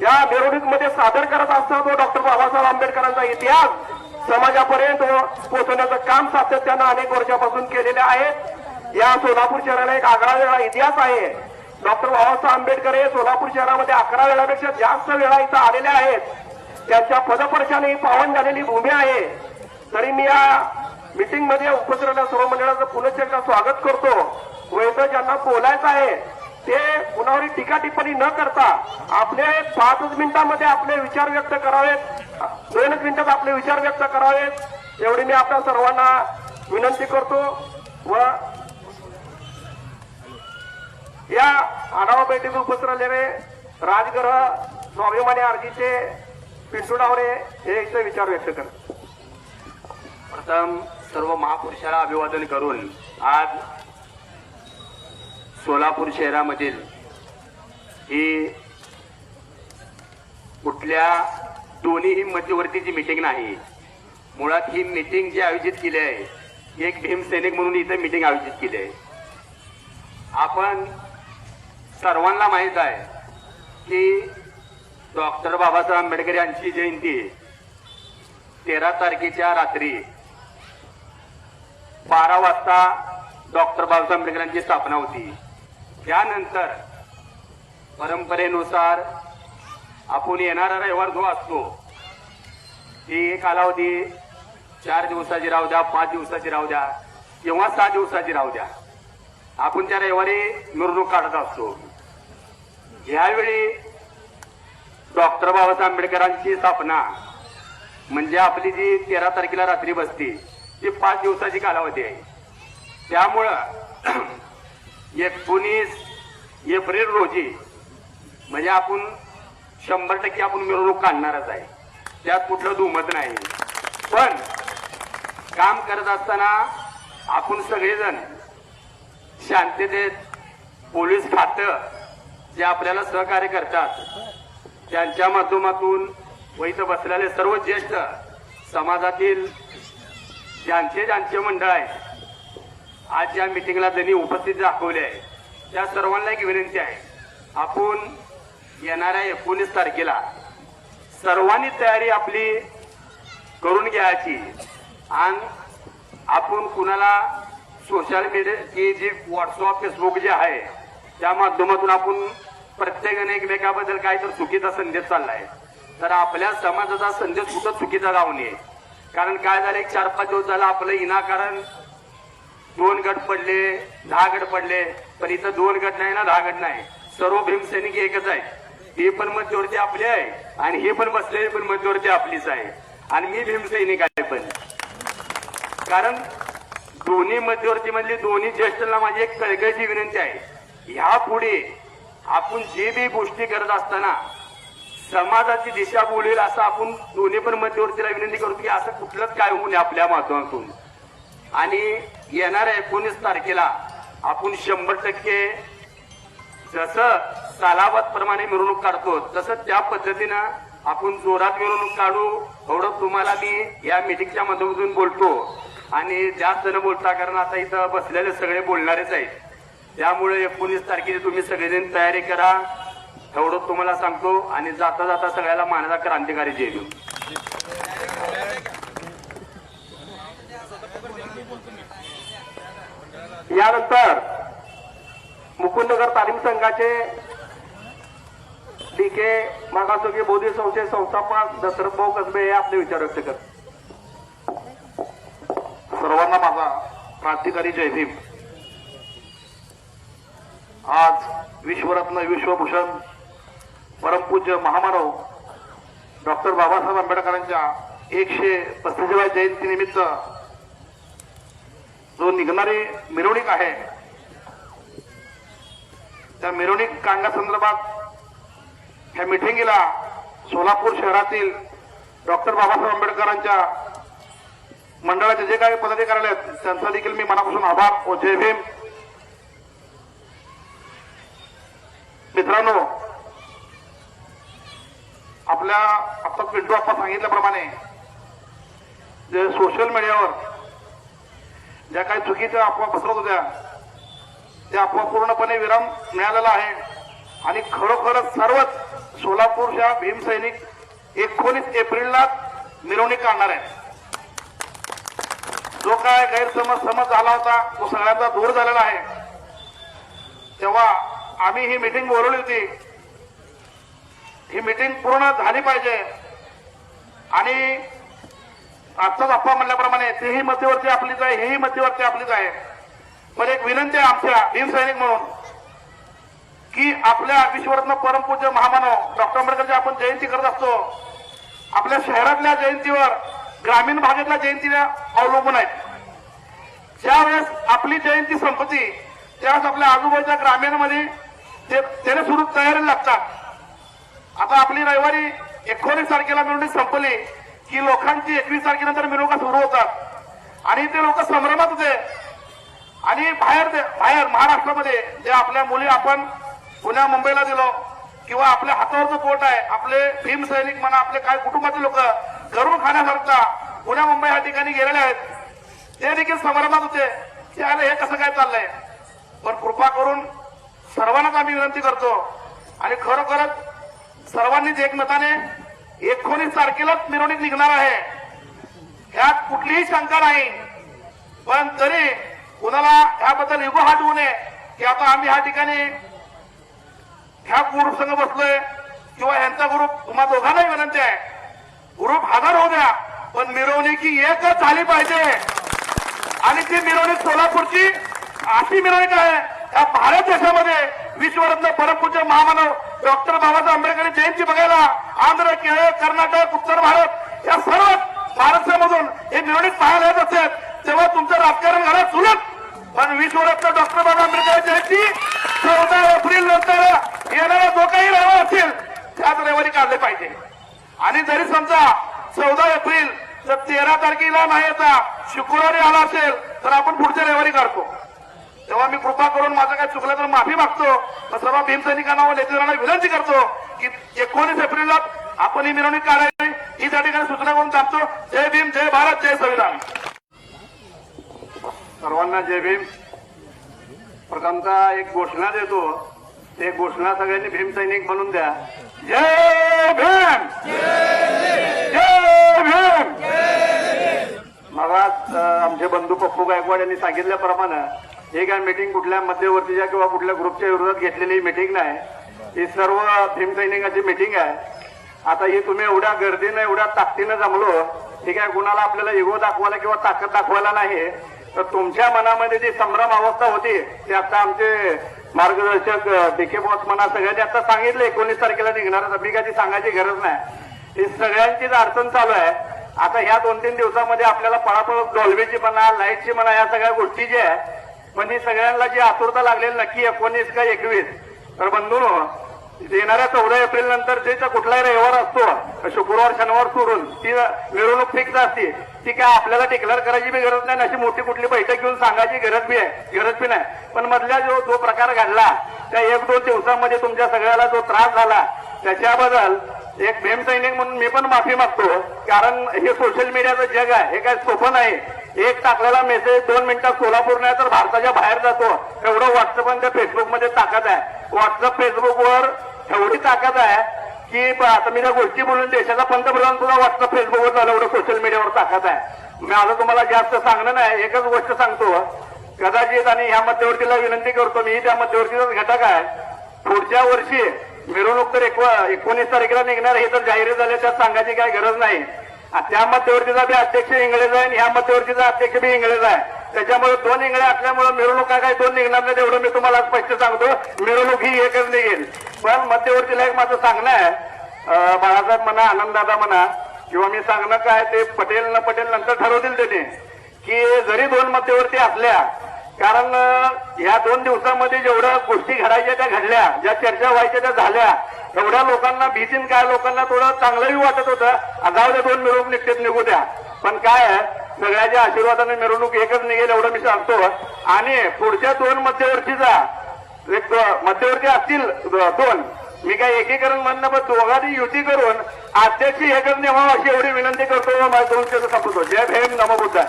या मिरवणुकीमध्ये सादर करत असताना तो डॉक्टर बाबासाहेब आंबेडकरांचा इतिहास समाजापर्यंत पोहोचवण्याचं काम सातत्यानं अनेक वर्षापासून केलेले आहे। या सोलापूर शहराला एक आगळा वेगळा इतिहास आहे। डॉक्टर बाबासाहेब आंबेडकर हे सोलापूर शहरामध्ये 11 वेळापेक्षा जास्त वेळा इथं आलेले आहेत। त्यांच्या पदस्पर्शाने ही पावन झालेली भूमी आहे। तरी मी या मीटिंग मध्ये उपस्थित राहिलेल्या सर्व मंडळाचं पुनश्च एकदा स्वागत करतो व इथं ज्यांना बोलायचं आहे ते कुणावरही टीका टिप्पणी न करता आपले 5 मिनिटांमध्ये आपले विचार व्यक्त करावेत, 2 मिनिटात आपले विचार व्यक्त करावेत एवढी मी आपल्या सर्वांना विनंती करतो। व या आढावा बैठकीत उपस्थित राहिलेले राजगृह स्वाभिमानी आरजीचे पिंटू डावरे हे इथे विचार व्यक्त करतात। प्रथम सर्व महापुरुषाला अभिवादन करून आज सोलापूर शहरामधील ही कुठल्या दोन्हीही मध्यवर्तीची मीटिंग नाही। मुळात ही मीटिंग जी आयोजित केली आहे एक भीमसैनिक म्हणून इथं मीटिंग आयोजित केली आहे। आपण सर्वांना माहीत आहे की डॉक्टर बाबासाहेब आंबेडकर यांची जयंती 13 तारखेच्या रात्री 12 वाजता डॉक्टर बाबासाहेब आंबेडकरांची स्थापना होती। त्यानंतर परंपरेनुसार आपण येणारा रविवार जो असतो ती कालावधी 4 दिवसाची राहू द्या, 5 दिवसाची राहू द्या किंवा 6 दिवसाची राहू द्या, आपण त्या रविवारी मिरवणूक काढत असतो। यावेळी डॉक्टर बाबासाहेब आंबेडकरांची स्थापना म्हणजे आपली जी 13 तारखेला रात्री बसते ती 5 दिवसाची कालावधी आहे। त्यामुळं 19 एप्रिल रोजी म्हणजे आपण 100% आपण मिरवणूक काढणारच आहे, त्यात कुठलं दुमत नाही। पण काम करत असताना आपण सगळेजण शांततेत पोलीस खातं जे आपल्याला सहकार्य करतात त्यांच्या माध्यमातून व इथं बसलेले सर्व ज्येष्ठ समाजातील ज्यांचे मंडळ आहे आज या मीटिंगला ज्यांनी उपस्थित दाखवले आहे त्या सर्वांना एक विनंती आहे, आपण येणाऱ्या 19 तारखेला सर्वांनी तयारी आपली करून घ्यायची आणि आपण कुणाला सोशल मीडियाची जी व्हॉट्सअप फेसबुक जे आहे त्या माध्यमातून आपण प्रत्येकाने एकमेकाबद्दल काय तर चुकीचा संदेश चाललाय तर आपल्या समाजाचा संदेश कुठं चुकीचा जाऊ नये। कारण काय झालं 4-5 दिवस झाला आपलं विनाकारण 2 गट पडले, 10 गट पडले, पण इथं 2 गट नाही ना 10 गट नाही, सर्व भीमसैनिक एकच आहे। ते पण मध्यवर्ती आपले आहे आणि हे पण बसलेले पण मध्यवर्ती आपलीच आहे आणि मी भीमसैनिक आहे। पण कारण दोन्ही मध्यवर्ती मधली दोन्ही ज्येष्ठांना माझी एक कळकळीची विनंती आहे, ह्या पुढे आपण जे बी गोष्टी करत असताना समाजाची दिशा बोलेल असं आपण दोन्ही पण मध्यवर्तीला विनंती करतो की असं कुठलंच काय होऊ नये आपल्या माध्यमातून। आणि येणाऱ्या 19 तारखेला आपण 100% जसं सालाबाद प्रमाणे मिरवणूक काढतो तसं त्या पद्धतीनं आपण जोरात मिरवणूक काढू एवढं तुम्हाला मी या मीटिंगच्या माध्यमातून बोलतो। आणि जास्त न बोलता कारण आता इथं बसलेले सगळे बोलणारेच आहेत, त्यामुळे 19 तारखेला तुम्ही सगळेजण तयारी करा एवढं तुम्हाला सांगतो। आणि जाता जाता सगळ्याला मानाचा क्रांतिकारी जय भीम। यानंतर मुकुंदनगर तालीम संघाचे डीके मागासवर्गीय बौद्धिक संस्थेचे संस्थापक दशरथ भाऊ कसबे हे आपले विचार व्यक्त करतात। सर्वांना माझा क्रांतिकारी जय भीम। आज विश्वरत्न विश्वभूषण परमपूज्य महामानव डॉक्टर बाबासाहेब आंबेडकरांच्या 135व्या जयंतीनिमित्त जो निघणारी मिरवणूक आहे त्या मिरवणूक काढण्यासंदर्भात ह्या मिटिंगला सोलापूर शहरातील डॉक्टर बाबासाहेब आंबेडकरांच्या मंडळाचे जे काही पदाधिकारी आहेत त्यांचा देखील मी मनापासून आभार व जय भीम। मित्रांनो, आपल्या आता पिंटू आप्पा सांगितल्याप्रमाणे जे सोशल मीडियावर ज्या काही चुकीच्या अफवा पसरत होत्या त्या अफवा पूर्णपणे विराम मिळालेला आहे। आणि खरोखरच सर्वच सोलापूरच्या भीमसैनिक 19 एप्रिलला मिरवणूक काढणार आहे. जो काय गैरसमज झाला होता तो सगळ्यांचा दूर झालेला आहे. तेव्हा आम्ही ही मीटिंग बोलवली होती. ही मीटिंग पूर्ण झाली पाहिजे आणि आजचाच अप्पा म्हणल्याप्रमाणे तेही मध्यवर्ती आपलीच आहे, हेही मध्यवर्ती आपलीच आहे. पण एक विनंती आहे आमच्या भीमसैनिक म्हणून की आपल्या विश्वरत्न परमपूज्य महामानव डॉक्टर आंबेडकरची आपण जयंती करत असतो. आपल्या शहरातल्या जयंतीवर ग्रामीण भागातल्या जयंतीला अवलंबून आहेत. ज्यावेळेस आपली जयंती संपती त्यावेळेस आपल्या आजूबाजूच्या ग्रामीणमध्ये त्याने सुरू तयारी लागतात. आता आपली रविवारी 19 तारखेला मिरवणूक संपली की लोकांची 21 तारखेनंतर मिरवणुका सुरू होतात आणि ते लोक संभ्रमात होते. आणि बाहेर महाराष्ट्रामध्ये जे आपल्या मुली आपण पुण्या मुंबईला दिलो किंवा आपल्या हातावरचं पोट आहे, आपले भीमसैनिक म्हणा, आपले काय कुटुंबातील लोक करून खाण्यासारखा पुण्या मुंबई या ठिकाणी गेलेले आहेत, ते देखील संभ्रमात होते की आले हे कसं काय चाललंय. पण कृपा करून सर्वांनाच आम्ही विनंती करतो आणि खरोखरच सर्वांनीच एकमताने 19 तारखेलाच मिरवणूक निघणार आहे, ह्यात कुठलीही शंका नाही. पण तरी कुणाला ह्याबद्दल इगो हात होऊ नये की आता आम्ही ह्या ठिकाणी ह्या ग्रुप संघ बसलोय किंवा ह्यांचा ग्रुप, तुम्हा दोघांनाही विनंती आहे ग्रुप हजार होऊ द्या पण मिरवणुकी एकच झाली पाहिजे. आणि ती मिरवणूक सोलापूरची अशी मिरवणूक आहे या भारत देशामध्ये विश्वरत्न परमपूज्य महामानव डॉक्टर बाबासाहेब आंबेडकर जयंती बघायला आंध्र, केरळ, कर्नाटक, उत्तर भारत या सर्व महाराष्ट्रामधून हे मिरवणूक पाहायला येत असेल तेव्हा तुमचं राजकारण घरात सुलभ. पण विश्वरत्न डॉक्टर बाबासाहेब आंबेडकर जयंती 14 एप्रिल नंतर येणारा जो काही रविवार असेल त्याच रविवारी काढले पाहिजे. आणि जरी समजा 14 एप्रिल जर 13 तारखेला नाही येता शुक्रवारी आला असेल तर आपण पुढच्या रविवारी काढतो. तेव्हा मी कृपा करून माझं काय चुकलं तर माफी मागतो. सर्व भीमसैनिकांना व नेतेदारांना विनंती करतो की 19 एप्रिलला आपण ही मिरवणूक काढावी ही त्या ठिकाणी सूचना करून थांबतो. जय भीम, जय भारत, जय संविधान. सर्वांना जय भीम. प्रथमतः एक घोषणा देतो, ते घोषणा सगळ्यांनी भीमसैनिक म्हणून द्या. जय भीम, जय भीम. मगाच आमचे बंधू पप्पू गायकवाड यांनी सांगितल्याप्रमाणे हे काय मीटिंग कुठल्या मध्यवर्तीच्या किंवा कुठल्या ग्रुपच्या विरोधात घेतलेली मीटिंग नाही, ही सर्व भीमसैनिकांची मीटिंग आहे. आता ही तुम्ही एवढ्या गर्दीनं एवढ्या ताकदीनं जमलो, हे काय कुणाला आपल्याला इगो दाखवायला किंवा ताकद दाखवायला नाही, तर तुमच्या मनामध्ये जी संभ्रम अवस्था होती ते आता आमचे मार्गदर्शक डीके बॉस म्हणा सगळ्यांनी आता सांगितलं 19 तारखेला निघणार. मी काही सांगायची गरज नाही, ही सगळ्यांचीच अडचण चालू आहे. आता ह्या 2-3 दिवसामध्ये आपल्याला पळापळ डॉल्बीची म्हणा, लाईटची म्हणा, या सगळ्या गोष्टी ज्या आहे, पण ही सगळ्यांना जी आतुरता लागलेली नक्की 19 का 21. तर बंधूंनो, येणाऱ्या 14 एप्रिल नंतर जे कुठलाही रविवार असतो शुक्रवार शनिवार सोडून ती मिरवणूक फिक्स असते. ती काय आपल्याला डिक्लेअर करायची बी गरज नाही, अशी मोठी कुठली बैठक घेऊन सांगायची गरज बी नाही. पण मधल्या जो प्रकार घडला त्या 1-2 दिवसांमध्ये तुमच्या सगळ्याला जो त्रास झाला त्याच्याबद्दल एक भीमसैनिक म्हणून मी पण माफी मागतो. कारण हे सोशल मीडियाचं जग आहे, हे काय सोपं नाही. एक टाकलेला मेसेज 2 मिनिटात सोलापूर नाही तर भारताच्या बाहेर जातो, एवढं व्हॉट्सअप आणि फेसबुकमध्ये ताकद आहे. व्हॉट्सअप फेसबुकवर एवढी ताकद आहे की आता मी त्या गोष्टी बोलून देशाचा पंतप्रधान सुद्धा व्हॉट्सअप फेसबुकवर झालं, एवढं सोशल मीडियावर ताकद आहे. मी आता तुम्हाला जास्त सांगणं नाही, एकच गोष्ट सांगतो कदाचित, आणि ह्या मध्यवर्तीला विनंती करतो, मी त्या मध्यवर्तीचाच घटक आहे. पुढच्या वर्षी मिरवणूक तर 19 तारखेला निघणार हे तर जाहीर झाले, त्यात सांगायची काही गरज नाही. त्या मध्यवर्तीचा बी अध्यक्ष इंग्रज आहे आणि ह्या मध्यवर्तीचा अध्यक्ष बी इंग्रज आहे. त्याच्यामुळे 2 इंगळे असल्यामुळे मिरवणूक काय 2 निघणार नाही, तेवढं मी तुम्हाला स्पष्ट सांगतो. मिरवणूक ही एकच निघेल. पण मध्यवर्तीला एक माझं सांगणं आहे, बाळासाहेब म्हणा, आनंददादा म्हणा, किंवा मी सांगणं काय ते पटेल न पटेल नंतर ठरवतील त्याने, की जरी 2 मध्यवर्ती असल्या, कारण या 2 दिवसामध्ये जेवढ्या गोष्टी घडायच्या त्या घडल्या, ज्या चर्चा व्हायच्या त्या झाल्या, एवढ्या लोकांना भीतीन काय लोकांना थोडं चांगलंही वाटत होतं, जाऊ द्या 2 मिरवणूक निघतेच निघू द्या. पण काय आहे, सगळ्याच्या आशीर्वादाने मिरवणूक एकच निघेल एवढं मी सांगतो. आणि पुढच्या 2 मध्यवर्तीचा एक मध्यवर्ती असतील 2, मी काय एकीकरण म्हणणं, पण दोघांनी युती करून अध्यक्ष एकच नेमावं अशी एवढी विनंती करतो. माझ्या 2 शब्द संपवतो. जय भीम, नमो बुद्धाय.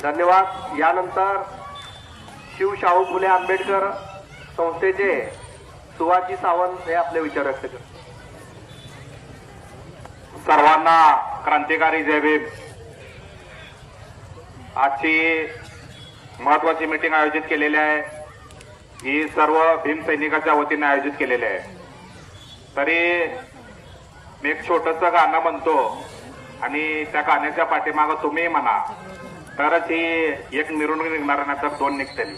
धन्यवाद. यानंतर शिव शाहू फुले आंबेडकर संस्थेचे सुवाजी सावंत हे आपले विचार व्यक्त करतात. सर्वांना क्रांतिकारी जय भीम. आजची महत्वाची मीटिंग आयोजित केलेली आहे. ही सर्व भीम सैनिकाच्या वतीने आयोजित केलेली आहे. तरी मी एक छोटस गाणं म्हणतो आणि त्या गाण्याच्या पाठीमागं तुम्ही म्हणा तरच ही एक मिरवणूक निघणार नाही तर दोन निघतील.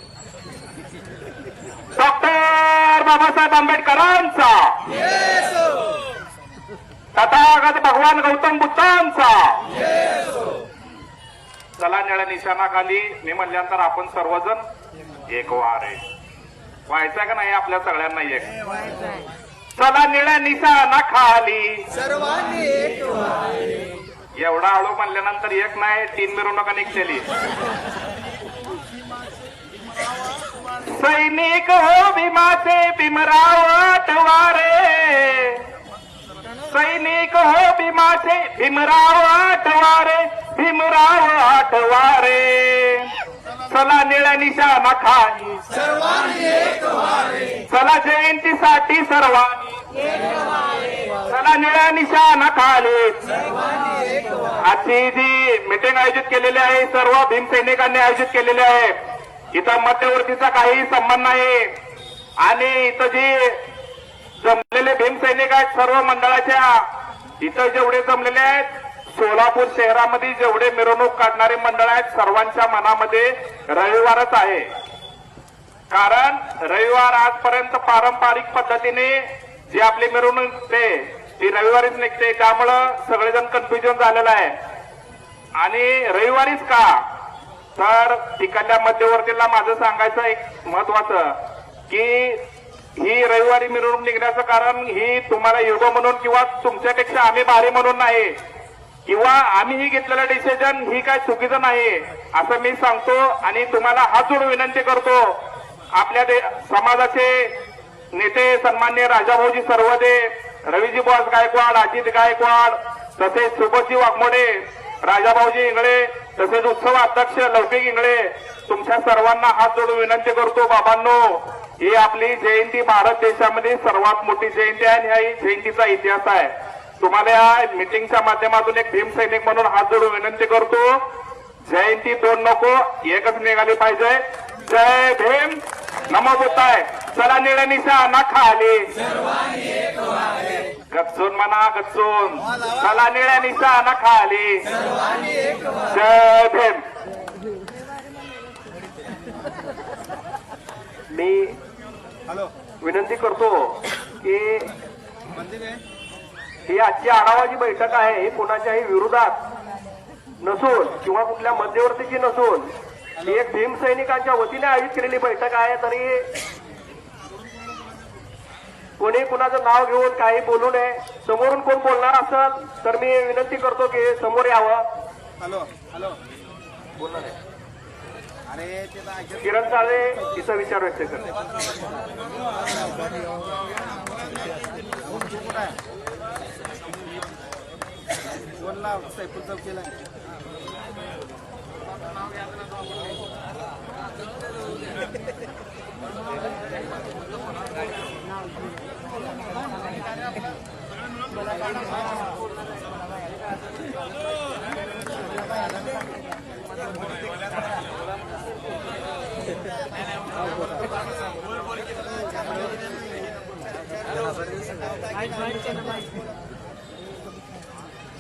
डॉक्टर बाबासाहेब आंबेडकरांचा, तथागत भगवान गौतम बुद्धांचा. चला निळ्या निशाणाखाली मी म्हणल्यानंतर आपण सर्वजण एक वारे व्हायचं का नाही आपल्या सगळ्यांना एक. चला निळ्या निशाणाखाली सर्वांनी एक व्हावे. एवढा हळू म्हणल्यानंतर एक नाही 3 मिरवणुका निघतेली. सैनिक हो भीमाचे भीमराव आठवारे. सैनिक हो भीमाचे भीमराव आठवारे. भीमराव आठवारे. चला निळ्या निशाणाखाली सर्वांनी एक व्हावे. चला जयंतीसाठी सर्वांनी. चला निळ्या निशाणाखाली. सर्वांनी एक व्हावे. आजची जी मीटिंग आयोजित केलेली आहे सर्व भीम सैनिकांनी आयोजित केलेली आहे. इथं मध्यवर्तीचा काही संबंध नाही आणि इथं जी जमलेले भीम सैनिक आहेत सर्व मंडळाच्या इथं जेवढे जमलेले आहेत सोलापूर शहरामध्ये जेवढे मिरवणूक काढणारे मंडळ आहेत सर्वांच्या मनामध्ये रविवारच आहे. कारण रविवार आजपर्यंत पारंपरिक पद्धतीने जी आपली मिरवणूक निघते ती रविवारीच निघते. त्यामुळं सगळेजण कन्फ्युजन झालेलं आहे. आणि रविवारीच का तर तिकडल्या मध्यवर्तीला माझं सांगायचं एक महत्वाचं की ही रविवारी मिरवणूक निघण्याचं कारण ही तुम्हाला युगो म्हणून किंवा तुमच्यापेक्षा आम्ही भारी म्हणून नाही किंवा आम्ही ही घेतलेलं डिसिजन ही काय चुकीचं नाही असं मी सांगतो. आणि तुम्हाला हात जोडून विनंती करतो आपल्या समाजाचे नेते सन्मान्य राजाभाऊजी सर्वदे, रवीजी बॉस गायकवाड, अजित गायकवाड, तसेच सुबोधजी वाघमोडे, राजाभाऊजी इंगळे, तसेच उत्सव अध्यक्ष लौकिक इंगळे, तुमच्या सर्वांना हात जोडून विनंती करतो बाबांनो ही आपली जयंती भारत देशामध्ये सर्वात मोठी जयंती आहे आणि हा जयंतीचा इतिहास आहे. तुम्हाला या मीटिंगच्या माध्यमातून एक भीम सैनिक म्हणून हात जोडून विनंती करतो जयंती 2 नको एकच निघाली पाहिजे. जय भीम. नमो बुद्धाय. चला निळ्या निशाणाखाली सर्वांनी एक व्हावे. गच्चून म्हणा गच्चून. चला निळ्या निशाणाखाली सर्वांनी एक व्हावे. जय भीम. मी विनंती करतो की ही आजची आढावाची बैठक आहे ही कोणाच्याही विरोधात नसून किंवा कुठल्या मध्यवर्तीची नसून ही एक भीम सैनिकांच्या वतीने आयोजित केलेली बैठक आहे. तरी कोणी कुणाचं नाव घेऊन काही बोलू नये. समोरून कोण बोलणार असेल तर मी विनंती करतो की समोर यावं. बोलणार आहे किरण साळे तिचा विचार व्यक्त करते.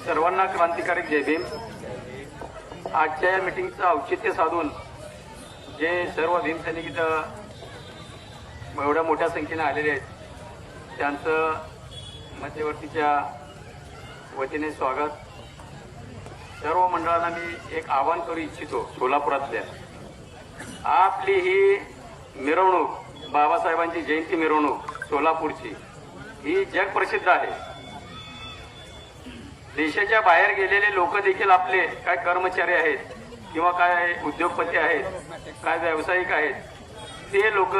सर्वांना क्रांतिकारी जय भीम. आजच्या या मीटिंगचं औचित्य साधून जे सर्व भीम सैनिक इथं एवढ्या मोठ्या संख्येने आलेले आहेत त्यांचं मध्यवर्तीच्या वतीने स्वागत. सर्व मंडळांना मी एक आवाहन करू इच्छितो सोलापुरातल्या आपली ही मिरवणूक बाबासाहेबांची जयंती मिरवणूक सोलापूरची ही जगप्रसिद्ध आहे. देशाच्या बाहेर गेलेले लोक देखील आपले काय कर्मचारी आहेत किंवा काय उद्योगपती आहेत काय व्यावसायिक आहेत ते लोक